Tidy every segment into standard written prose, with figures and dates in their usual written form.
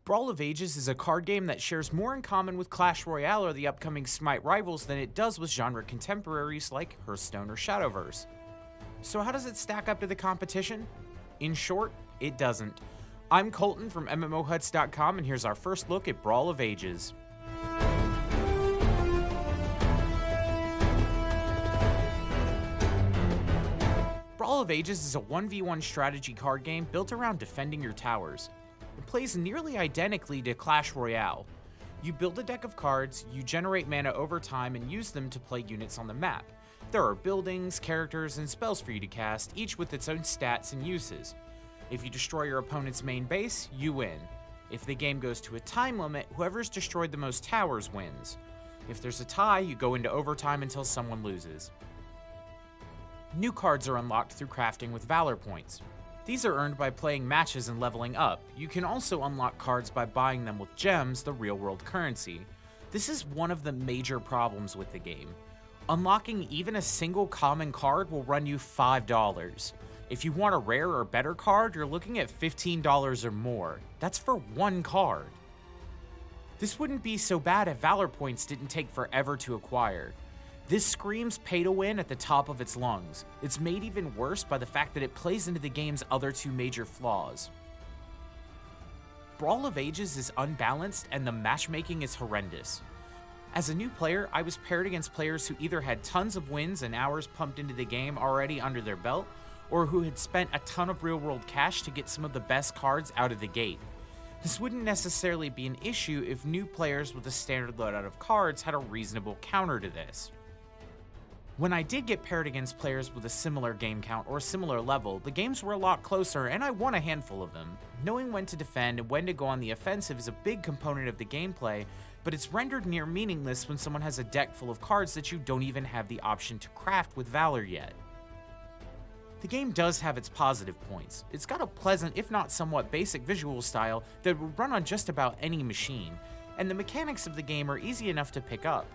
Brawl of Ages is a card game that shares more in common with Clash Royale or the upcoming Smite rivals than it does with genre contemporaries like Hearthstone or Shadowverse. So how does it stack up to the competition? In short, it doesn't. I'm Colton from MMOHuts.com, and here's our first look at Brawl of Ages. Brawl of Ages is a 1v1 strategy card game built around defending your towers. It plays nearly identically to Clash Royale. You build a deck of cards, you generate mana over time, and use them to play units on the map. There are buildings, characters, and spells for you to cast, each with its own stats and uses. If you destroy your opponent's main base, you win. If the game goes to a time limit, whoever's destroyed the most towers wins. If there's a tie, you go into overtime until someone loses. New cards are unlocked through crafting with Valor points. These are earned by playing matches and leveling up. You can also unlock cards by buying them with gems, the real-world currency. This is one of the major problems with the game. Unlocking even a single common card will run you $5. If you want a rare or better card, you're looking at $15 or more. That's for one card. This wouldn't be so bad if Valor points didn't take forever to acquire. This screams pay to win at the top of its lungs. It's made even worse by the fact that it plays into the game's other two major flaws. Brawl of Ages is unbalanced and the matchmaking is horrendous. As a new player, I was paired against players who either had tons of wins and hours pumped into the game already under their belt, or who had spent a ton of real-world cash to get some of the best cards out of the gate. This wouldn't necessarily be an issue if new players with a standard loadout of cards had a reasonable counter to this. When I did get paired against players with a similar game count or similar level, the games were a lot closer and I won a handful of them. Knowing when to defend and when to go on the offensive is a big component of the gameplay, but it's rendered near meaningless when someone has a deck full of cards that you don't even have the option to craft with Valor yet. The game does have its positive points. It's got a pleasant, if not somewhat basic visual style that would run on just about any machine, and the mechanics of the game are easy enough to pick up.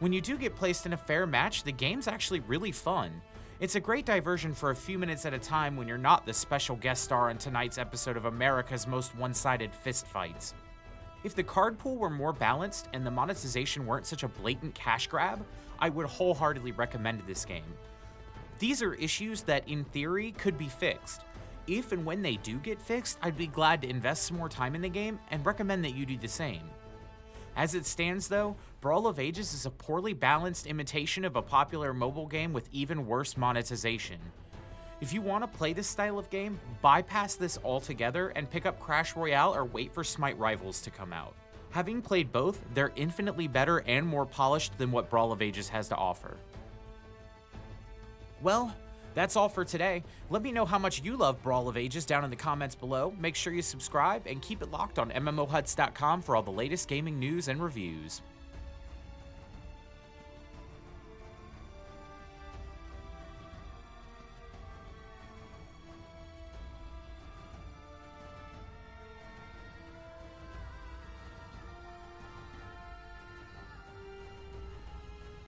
When you do get placed in a fair match, the game's actually really fun. It's a great diversion for a few minutes at a time when you're not the special guest star on tonight's episode of America's Most One-Sided Fistfights. If the card pool were more balanced and the monetization weren't such a blatant cash grab, I would wholeheartedly recommend this game. These are issues that, in theory, could be fixed. If and when they do get fixed, I'd be glad to invest some more time in the game and recommend that you do the same. As it stands though, Brawl of Ages is a poorly balanced imitation of a popular mobile game with even worse monetization. If you want to play this style of game, bypass this altogether and pick up Clash Royale or wait for Smite rivals to come out. Having played both, they're infinitely better and more polished than what Brawl of Ages has to offer. Well, that's all for today. Let me know how much you love Brawl of Ages down in the comments below. Make sure you subscribe and keep it locked on MMOHuts.com for all the latest gaming news and reviews.